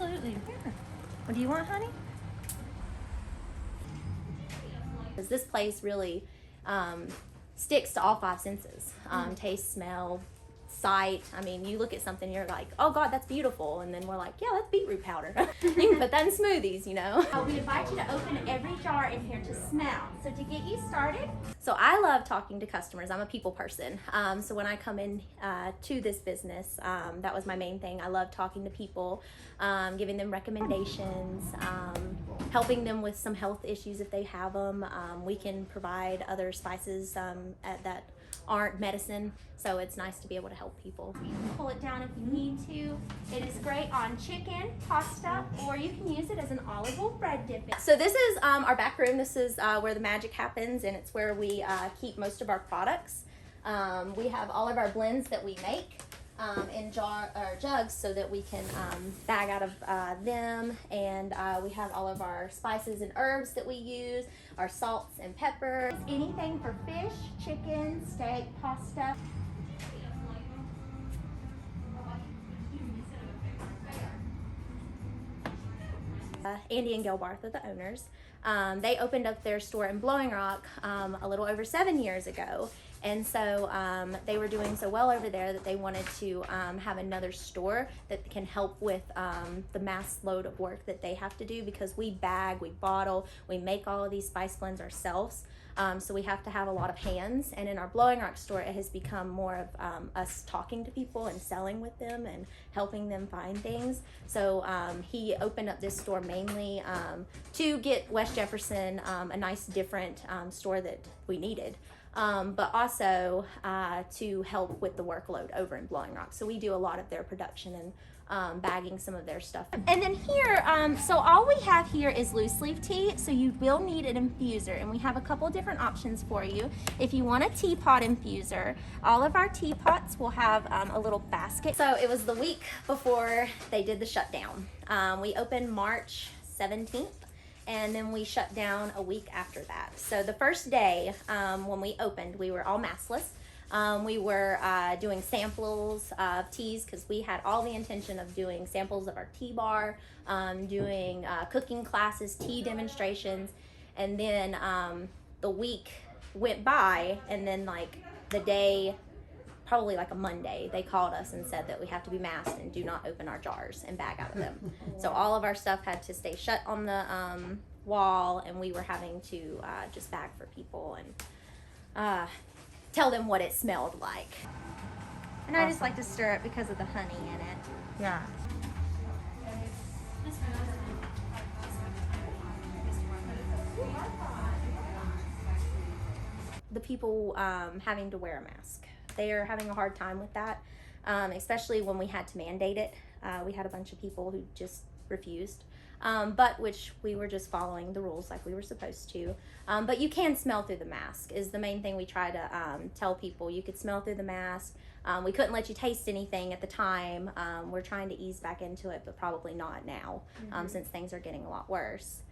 absolutely. Here. What do you want, honey? This place really sticks to all five senses. Taste, smell, sight. I mean, you look at something, you're like, oh God, that's beautiful. And then we're like, yeah, that's beetroot powder. You can put that in smoothies, you know. We invite you to open every jar in here to smell. So to get you started. So I love talking to customers. I'm a people person. So when I come in to this business, that was my main thing. I love talking to people, giving them recommendations, helping them with some health issues if they have them. We can provide other spices that aren't medicine, so it's nice to be able to help people. You can pull it down if you need to. It is great on chicken, pasta, or you can use it as an olive oil bread dipping. So this is our back room. This is where the magic happens, and it's where we keep most of our products. We have all of our blends that we make in jugs so that we can bag out of them, and we have all of our spices and herbs that we use, our salts and peppers. Anything for fish, chicken, steak, pasta. Andy and Gail Barth are the owners. They opened up their store in Blowing Rock a little over 7 years ago. And so they were doing so well over there that they wanted to have another store that can help with the mass load of work that they have to do, because we bag, we bottle, we make all of these spice blends ourselves. So we have to have a lot of hands. And in our Blowing Rock store, it has become more of us talking to people and selling with them and helping them find things. So he opened up this store mainly to get West Jefferson a nice different store that we needed. But also to help with the workload over in Blowing Rock. So we do a lot of their production and bagging some of their stuff. And then here, so all we have here is loose leaf tea, so you will need an infuser, and we have a couple different options for you. If you want a teapot infuser, all of our teapots will have a little basket. So it was the week before they did the shutdown. We opened March 17th. And then we shut down a week after that. So the first day when we opened, we were all maskless. We were doing samples of teas, because we had all the intention of doing samples of our tea bar, doing cooking classes, tea demonstrations. And then the week went by, and then like the day, probably like a Monday, they called us and said that we have to be masked and do not open our jars and bag out of them. So all of our stuff had to stay shut on the wall, and we were having to just bag for people and tell them what it smelled like. And I just like to stir it because of the honey in it. Yeah. The people having to wear a mask, they are having a hard time with that, especially when we had to mandate it. We had a bunch of people who just refused, but which we were just following the rules like we were supposed to. But you can smell through the mask is the main thing we try to tell people. You could smell through the mask. We couldn't let you taste anything at the time. We're trying to ease back into it, but probably not now, since things are getting a lot worse.